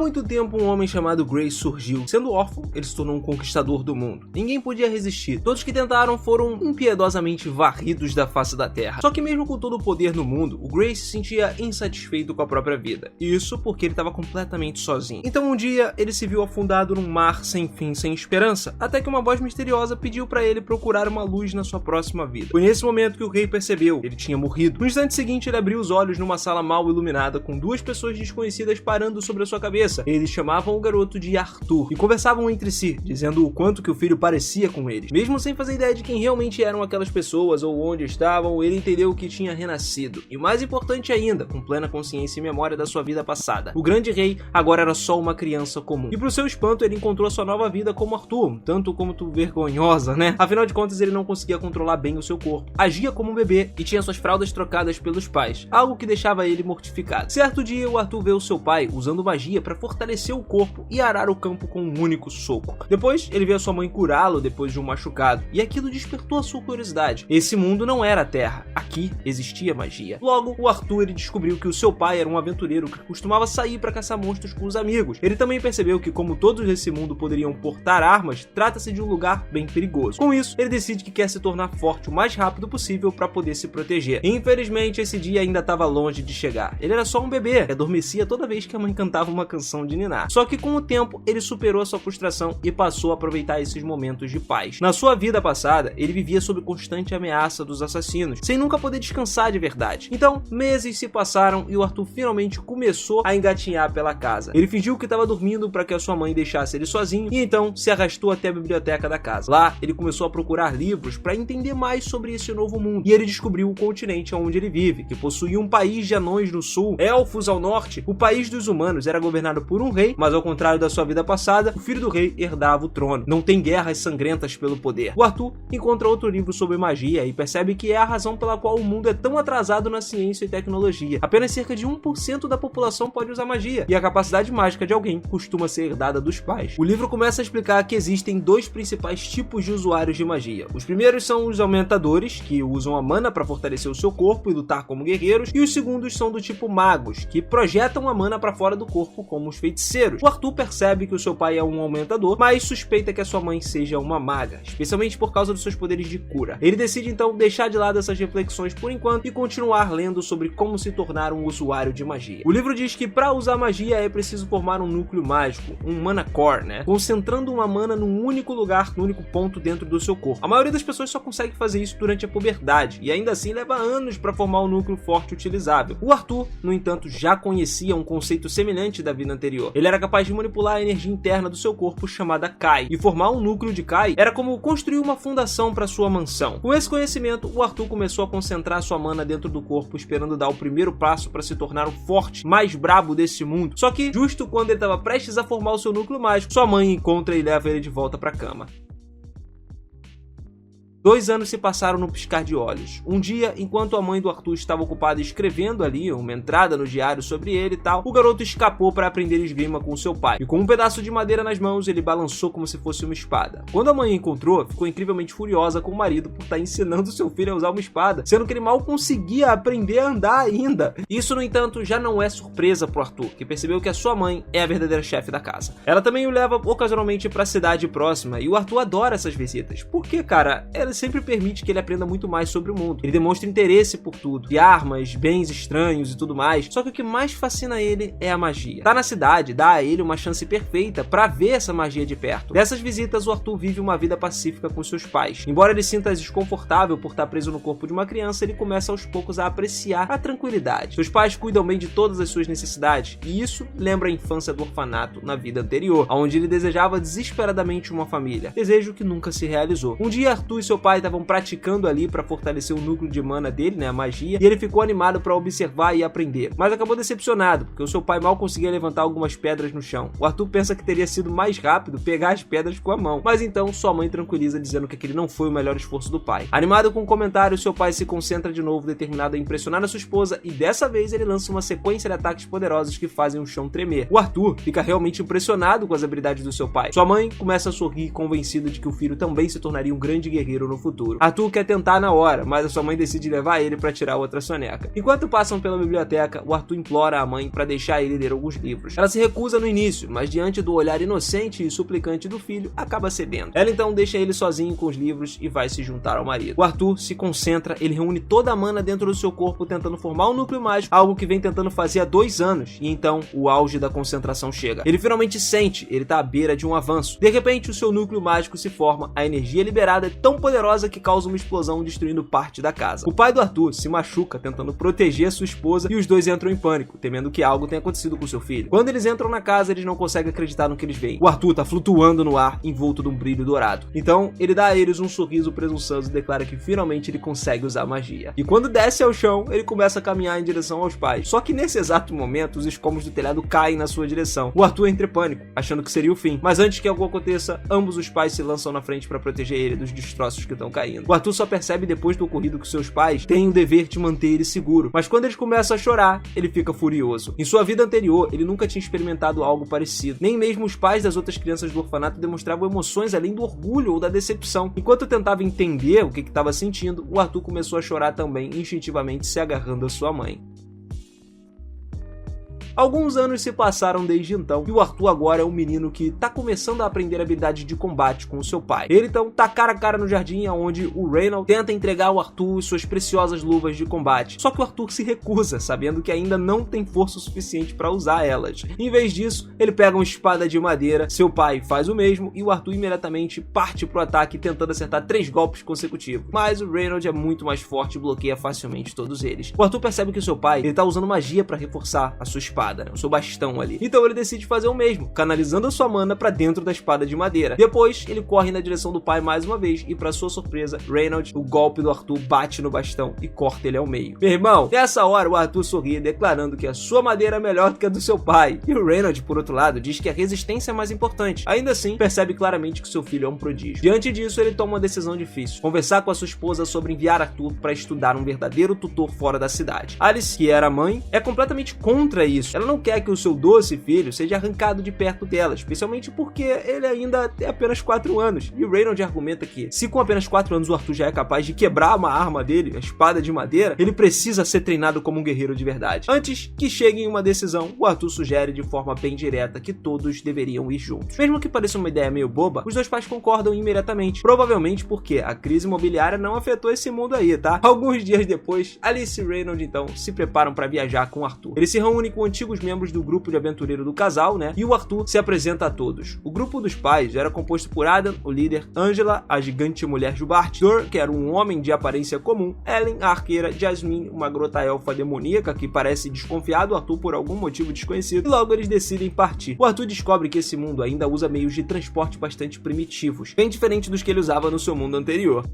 muito tempo, um homem chamado Grace surgiu. Sendo órfão, ele se tornou um conquistador do mundo. Ninguém podia resistir. Todos que tentaram foram impiedosamente varridos da face da terra. Só que mesmo com todo o poder no mundo, o Grace se sentia insatisfeito com a própria vida. Isso porque ele estava completamente sozinho. Então um dia, ele se viu afundado num mar sem fim, sem esperança, até que uma voz misteriosa pediu para ele procurar uma luz na sua próxima vida. Foi nesse momento que o rei percebeu, ele tinha morrido. No instante seguinte, ele abriu os olhos numa sala mal iluminada com duas pessoas desconhecidas parando sobre a sua cabeça. Eles chamavam o garoto de Arthur e conversavam entre si, dizendo o quanto que o filho parecia com eles. Mesmo sem fazer ideia de quem realmente eram aquelas pessoas ou onde estavam, ele entendeu que tinha renascido. E mais importante ainda, com plena consciência e memória da sua vida passada. O grande rei agora era só uma criança comum. E pro seu espanto, ele encontrou a sua nova vida como Arthur, tanto como vergonhosa, né? Afinal de contas, ele não conseguia controlar bem o seu corpo, agia como um bebê e tinha suas fraldas trocadas pelos pais, algo que deixava ele mortificado. Certo dia, o Arthur vê o seu pai usando magia para fortalecer o corpo e arar o campo com um único soco. Depois, ele vê a sua mãe curá-lo depois de um machucado, e aquilo despertou a sua curiosidade. Esse mundo não era a Terra, aqui existia magia. Logo, o Arthur ele descobriu que o seu pai era um aventureiro que costumava sair para caçar monstros com os amigos. Ele também percebeu que, como todos nesse mundo poderiam portar armas, trata-se de um lugar bem perigoso. Com isso, ele decide que quer se tornar forte o mais rápido possível para poder se proteger. Infelizmente, esse dia ainda estava longe de chegar. Ele era só um bebê, que adormecia toda vez que a mãe cantava uma canção de ninar. Só que com o tempo, ele superou a sua frustração e passou a aproveitar esses momentos de paz. Na sua vida passada, ele vivia sob constante ameaça dos assassinos, sem nunca poder descansar de verdade. Então, meses se passaram e o Arthur finalmente começou a engatinhar pela casa. Ele fingiu que estava dormindo para que a sua mãe deixasse ele sozinho e então se arrastou até a biblioteca da casa. Lá, ele começou a procurar livros para entender mais sobre esse novo mundo e ele descobriu o continente onde ele vive, que possuía um país de anões no sul, elfos ao norte. O país dos humanos era governado por um rei, mas ao contrário da sua vida passada, o filho do rei herdava o trono. Não tem guerras sangrentas pelo poder. O Arthur encontra outro livro sobre magia e percebe que é a razão pela qual o mundo é tão atrasado na ciência e tecnologia. Apenas cerca de 1% da população pode usar magia, e a capacidade mágica de alguém costuma ser herdada dos pais. O livro começa a explicar que existem dois principais tipos de usuários de magia. Os primeiros são os aumentadores, que usam a mana para fortalecer o seu corpo e lutar como guerreiros, e os segundos são do tipo magos, que projetam a mana para fora do corpo como os feiticeiros. O Arthur percebe que o seu pai é um aumentador, mas suspeita que a sua mãe seja uma maga, especialmente por causa dos seus poderes de cura. Ele decide então deixar de lado essas reflexões por enquanto e continuar lendo sobre como se tornar um usuário de magia. O livro diz que para usar magia é preciso formar um núcleo mágico, um mana core, né? Concentrando uma mana num único lugar, num único ponto dentro do seu corpo. A maioria das pessoas só consegue fazer isso durante a puberdade, e ainda assim leva anos para formar um núcleo forte utilizável. O Arthur, no entanto, já conhecia um conceito semelhante da vida anterior. Ele era capaz de manipular a energia interna do seu corpo chamada Kai, e formar um núcleo de Kai era como construir uma fundação para sua mansão. Com esse conhecimento, o Arthur começou a concentrar sua mana dentro do corpo, esperando dar o primeiro passo para se tornar o forte, mais brabo desse mundo. Só que, justo quando ele estava prestes a formar o seu núcleo mágico, sua mãe encontra e leva ele de volta para a cama. 2 anos se passaram no piscar de olhos. Um dia, enquanto a mãe do Arthur estava ocupada escrevendo ali uma entrada no diário sobre ele e tal, o garoto escapou para aprender esgrima com seu pai. E com um pedaço de madeira nas mãos, ele balançou como se fosse uma espada. Quando a mãe encontrou, ficou incrivelmente furiosa com o marido por estar ensinando seu filho a usar uma espada, sendo que ele mal conseguia aprender a andar ainda. Isso, no entanto, já não é surpresa pro Arthur, que percebeu que a sua mãe é a verdadeira chefe da casa. Ela também o leva ocasionalmente para a cidade próxima, e o Arthur adora essas visitas. Porque, cara, ela sempre permite que ele aprenda muito mais sobre o mundo. Ele demonstra interesse por tudo, de armas, bens estranhos e tudo mais. Só que o que mais fascina ele é a magia. Tá na cidade dá a ele uma chance perfeita para ver essa magia de perto. Dessas visitas, o Arthur vive uma vida pacífica com seus pais. Embora ele sinta desconfortável por estar preso no corpo de uma criança, ele começa aos poucos a apreciar a tranquilidade. Seus pais cuidam bem de todas as suas necessidades, e isso lembra a infância do orfanato na vida anterior, onde ele desejava desesperadamente uma família. Desejo que nunca se realizou. Um dia, Arthur e seu pai estavam praticando ali para fortalecer o núcleo de mana dele, né, a magia, e ele ficou animado para observar e aprender, mas acabou decepcionado, porque o seu pai mal conseguia levantar algumas pedras no chão. O Arthur pensa que teria sido mais rápido pegar as pedras com a mão, mas então sua mãe tranquiliza dizendo que aquele não foi o melhor esforço do pai. Animado com o comentário, seu pai se concentra de novo, determinado a impressionar a sua esposa, e dessa vez ele lança uma sequência de ataques poderosos que fazem o chão tremer. O Arthur fica realmente impressionado com as habilidades do seu pai. Sua mãe começa a sorrir, convencida de que o filho também se tornaria um grande guerreiro no futuro. Arthur quer tentar na hora, mas a sua mãe decide levar ele para tirar outra soneca. Enquanto passam pela biblioteca, o Arthur implora a mãe para deixar ele ler alguns livros. Ela se recusa no início, mas diante do olhar inocente e suplicante do filho, acaba cedendo. Ela então deixa ele sozinho com os livros e vai se juntar ao marido. O Arthur se concentra, ele reúne toda a mana dentro do seu corpo tentando formar um núcleo mágico, algo que vem tentando fazer há 2 anos, e então o auge da concentração chega. Ele finalmente sente, ele tá à beira de um avanço. De repente o seu núcleo mágico se forma, a energia liberada é tão poderosa que causa uma explosão destruindo parte da casa. O pai do Arthur se machuca tentando proteger sua esposa e os dois entram em pânico, temendo que algo tenha acontecido com seu filho. Quando eles entram na casa, eles não conseguem acreditar no que eles veem. O Arthur tá flutuando no ar, envolto de um brilho dourado. Então, ele dá a eles um sorriso presunçoso e declara que finalmente ele consegue usar magia. E quando desce ao chão, ele começa a caminhar em direção aos pais. Só que nesse exato momento, os escombros do telhado caem na sua direção. O Arthur entra em pânico, achando que seria o fim. Mas antes que algo aconteça, ambos os pais se lançam na frente para proteger ele dos destroços que estão caindo. O Arthur só percebe depois do ocorrido que seus pais têm o dever de manter ele seguro. Mas quando eles começam a chorar, ele fica furioso. Em sua vida anterior, ele nunca tinha experimentado algo parecido. Nem mesmo os pais das outras crianças do orfanato demonstravam emoções além do orgulho ou da decepção. Enquanto tentava entender o que estava sentindo, o Arthur começou a chorar também, instintivamente se agarrando à sua mãe. Alguns anos se passaram desde então, e o Arthur agora é um menino que tá começando a aprender habilidades de combate com o seu pai. Ele então tá cara a cara no jardim, onde o Reynold tenta entregar ao Arthur suas preciosas luvas de combate. Só que o Arthur se recusa, sabendo que ainda não tem força suficiente para usar elas. Em vez disso, ele pega uma espada de madeira, seu pai faz o mesmo, e o Arthur imediatamente parte pro ataque, tentando acertar 3 golpes consecutivos. Mas o Reynold é muito mais forte e bloqueia facilmente todos eles. O Arthur percebe que seu pai ele tá usando magia para reforçar a sua espada, o seu bastão ali. Então ele decide fazer o mesmo, canalizando a sua mana para dentro da espada de madeira. Depois, ele corre na direção do pai mais uma vez e, para sua surpresa, Reynold, o golpe do Arthur bate no bastão e corta ele ao meio. Meu irmão, nessa hora o Arthur sorri, declarando que a sua madeira é melhor do que a do seu pai. E o Reynold, por outro lado, diz que a resistência é mais importante. Ainda assim, percebe claramente que seu filho é um prodígio. Diante disso, ele toma uma decisão difícil: conversar com a sua esposa sobre enviar Arthur para estudar um verdadeiro tutor fora da cidade. Alice, que era a mãe, é completamente contra isso. Ela não quer que o seu doce filho seja arrancado de perto dela, especialmente porque ele ainda tem apenas 4 anos. E o Reynold argumenta que, se com apenas 4 anos o Arthur já é capaz de quebrar uma arma dele, a espada de madeira, ele precisa ser treinado como um guerreiro de verdade. Antes que chegue em uma decisão, o Arthur sugere de forma bem direta que todos deveriam ir juntos. Mesmo que pareça uma ideia meio boba, os dois pais concordam imediatamente, provavelmente porque a crise imobiliária não afetou esse mundo aí, tá? Alguns dias depois, Alice e Reynold então se preparam para viajar com o Arthur. Ele se reúne com antigos membros do grupo de aventureiro do casal, né? E o Arthur se apresenta a todos. O grupo dos pais era composto por Adam, o líder, Angela, a gigante mulher Jubarte, Dur, que era um homem de aparência comum, Ellen, a arqueira, Jasmine, uma grota elfa demoníaca que parece desconfiar do Arthur por algum motivo desconhecido, e logo eles decidem partir. O Arthur descobre que esse mundo ainda usa meios de transporte bastante primitivos, bem diferente dos que ele usava no seu mundo anterior.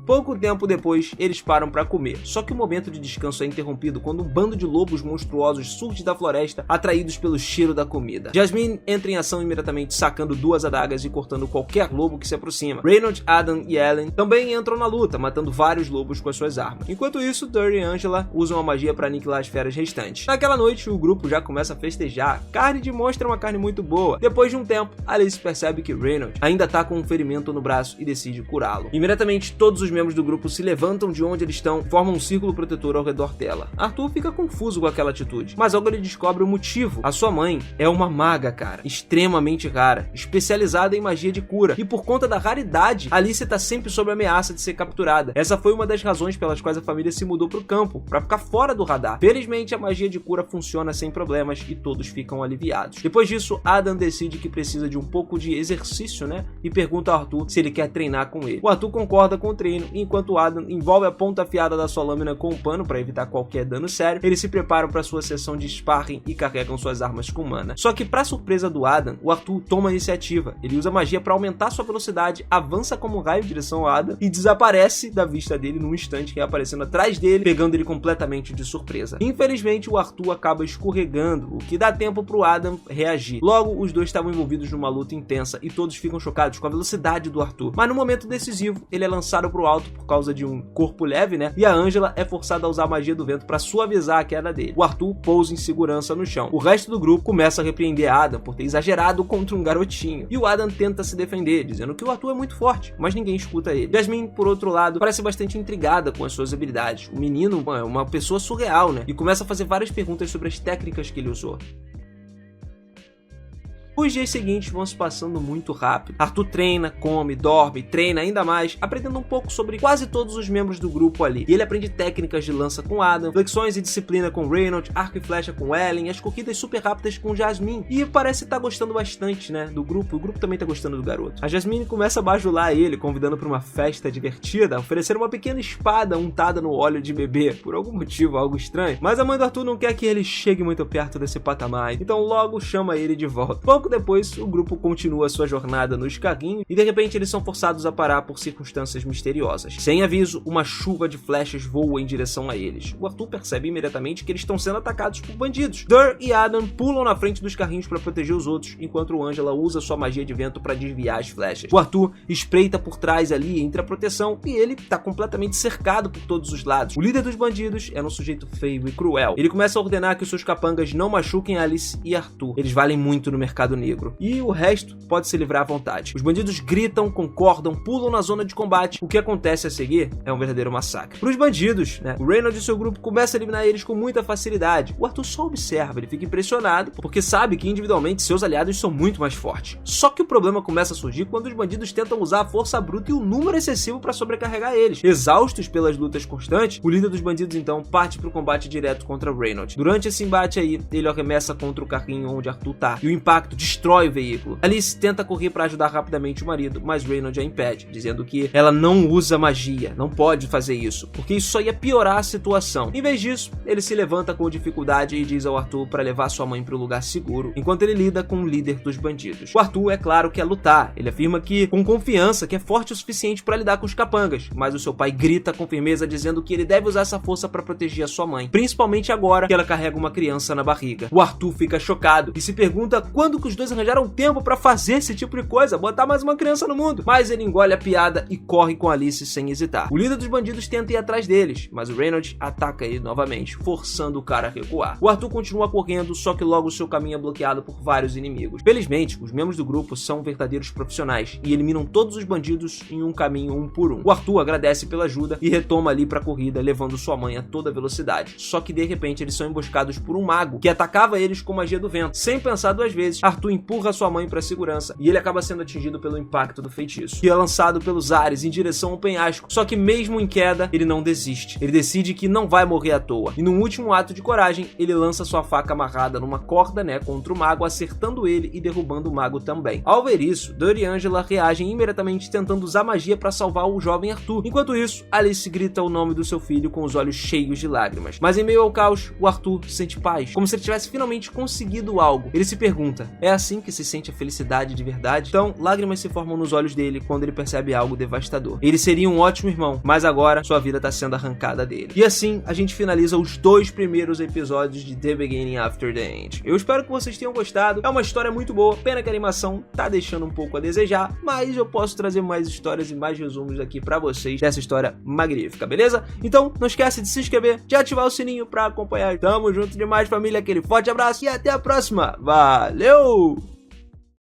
Pouco tempo depois, eles param para comer, só que o momento de descanso é interrompido quando um bando de lobos monstruosos surge da floresta, atraídos pelo cheiro da comida. Jasmine entra em ação imediatamente, sacando 2 adagas e cortando qualquer lobo que se aproxima. Reynold, Adam e Ellen também entram na luta, matando vários lobos com as suas armas. Enquanto isso, Dur e Angela usam a magia para aniquilar as feras restantes. Naquela noite, o grupo já começa a festejar. Carne de monstro é uma carne muito boa. Depois de um tempo, Alice percebe que Reynold ainda tá com um ferimento no braço e decide curá-lo. Imediatamente, todos os membros do grupo se levantam de onde eles estão e formam um círculo protetor ao redor dela. Arthur fica confuso com aquela atitude, mas logo ele descobre o motivo. A sua mãe é uma maga, cara, extremamente rara, especializada em magia de cura, e por conta da raridade, Alice tá sempre sob ameaça de ser capturada. Essa foi uma das razões pelas quais a família se mudou pro campo, para ficar fora do radar. Felizmente, a magia de cura funciona sem problemas e todos ficam aliviados. Depois disso, Adam decide que precisa de um pouco de exercício, né? E pergunta ao Arthur se ele quer treinar com ele. O Arthur concorda com o treino, e enquanto Adam envolve a ponta afiada da sua lâmina com um pano para evitar qualquer dano sério, eles se preparam para sua sessão de sparring e carregam suas armas com mana. Só que, para surpresa do Adam, o Arthur toma a iniciativa. Ele usa magia para aumentar sua velocidade, avança como um raio em direção ao Adam e desaparece da vista dele num instante, reaparecendo atrás dele, pegando ele completamente de surpresa. Infelizmente, o Arthur acaba escorregando, o que dá tempo pro Adam reagir. Logo, os dois estavam envolvidos numa luta intensa e todos ficam chocados com a velocidade do Arthur. Mas no momento decisivo, ele é lançado pro alto alto por causa de um corpo leve, né? E a Angela é forçada a usar a magia do vento para suavizar a queda dele. O Arthur pousa em segurança no chão. O resto do grupo começa a repreender Adam por ter exagerado contra um garotinho. E o Adam tenta se defender, dizendo que o Arthur é muito forte, mas ninguém escuta ele. Jasmine, por outro lado, parece bastante intrigada com as suas habilidades. O menino é uma pessoa surreal, né? E começa a fazer várias perguntas sobre as técnicas que ele usou. Os dias seguintes vão se passando muito rápido. Arthur treina, come, dorme, treina ainda mais, aprendendo um pouco sobre quase todos os membros do grupo ali. E ele aprende técnicas de lança com Adam, flexões e disciplina com Reynolds, arco e flecha com Ellen, as corridas super rápidas com Jasmine. E parece estar gostando bastante, né, do grupo. O grupo também tá gostando do garoto. A Jasmine começa a bajular ele, convidando para uma festa divertida, oferecendo uma pequena espada untada no óleo de bebê, por algum motivo, algo estranho. Mas a mãe do Arthur não quer que ele chegue muito perto desse patamar, então logo chama ele de volta. Pouco depois, o grupo continua sua jornada nos carrinhos e de repente eles são forçados a parar por circunstâncias misteriosas. Sem aviso, uma chuva de flechas voa em direção a eles. O Arthur percebe imediatamente que eles estão sendo atacados por bandidos. Dur e Adam pulam na frente dos carrinhos para proteger os outros, enquanto o Angela usa sua magia de vento para desviar as flechas. O Arthur espreita por trás ali entre a proteção e ele está completamente cercado por todos os lados. O líder dos bandidos era um sujeito feio e cruel. Ele começa a ordenar que os seus capangas não machuquem Alice e Arthur. Eles valem muito no mercado negro. E o resto pode se livrar à vontade. Os bandidos gritam, concordam, pulam na zona de combate. O que acontece a seguir é um verdadeiro massacre. Para os bandidos, né, o Reynolds e seu grupo começam a eliminar eles com muita facilidade. O Arthur só observa, ele fica impressionado, porque sabe que individualmente seus aliados são muito mais fortes. Só que o problema começa a surgir quando os bandidos tentam usar a força bruta e o número excessivo para sobrecarregar eles. Exaustos pelas lutas constantes, o líder dos bandidos então parte para o combate direto contra o Reynolds. Durante esse embate aí, ele arremessa contra o carrinho onde Arthur tá, e o impacto destrói o veículo. Alice tenta correr para ajudar rapidamente o marido, mas Reynolds a impede, dizendo que ela não usa magia, não pode fazer isso, porque isso só ia piorar a situação. Em vez disso, ele se levanta com dificuldade e diz ao Arthur para levar sua mãe para o lugar seguro, enquanto ele lida com o líder dos bandidos. O Arthur, é claro, quer lutar. Ele afirma que, com confiança, que é forte o suficiente para lidar com os capangas, mas o seu pai grita com firmeza, dizendo que ele deve usar essa força para proteger a sua mãe, principalmente agora que ela carrega uma criança na barriga. O Arthur fica chocado e se pergunta quando que os dois arranjaram tempo para fazer esse tipo de coisa, botar mais uma criança no mundo. Mas ele engole a piada e corre com Alice sem hesitar. O líder dos bandidos tenta ir atrás deles, mas o Reynolds ataca ele novamente, forçando o cara a recuar. O Arthur continua correndo, só que logo seu caminho é bloqueado por vários inimigos. Felizmente, os membros do grupo são verdadeiros profissionais e eliminam todos os bandidos em um caminho um por um. O Arthur agradece pela ajuda e retoma ali pra corrida, levando sua mãe a toda velocidade. Só que de repente eles são emboscados por um mago que atacava eles com magia do vento. Sem pensar duas vezes, Arthur empurra sua mãe pra segurança e ele acaba sendo atingido pelo impacto do feitiço, que é lançado pelos ares em direção ao penhasco. Só que mesmo em queda, ele não desiste. Ele decide que não vai morrer à toa. E num último ato de coragem, ele lança sua faca amarrada numa corda, né, contra o mago, acertando ele e derrubando o mago também. Ao ver isso, Dur e Angela reagem imediatamente tentando usar magia para salvar o jovem Arthur. Enquanto isso, Alice grita o nome do seu filho com os olhos cheios de lágrimas. Mas em meio ao caos, o Arthur sente paz, como se ele tivesse finalmente conseguido algo. Ele se pergunta, é assim que se sente a felicidade de verdade? Então, lágrimas se formam nos olhos dele quando ele percebe algo devastador. Ele seria um ótimo irmão, mas agora sua vida está sendo arrancada dele. E assim, a gente finaliza os 2 primeiros episódios de The Beginning After the End. Eu espero que vocês tenham gostado. É uma história muito boa, pena que a animação tá deixando um pouco a desejar, mas eu posso trazer mais histórias e mais resumos aqui pra vocês dessa história magnífica, beleza? Então, não esquece de se inscrever, de ativar o sininho pra acompanhar. Tamo junto demais, família. Aquele forte abraço e até a próxima. Valeu!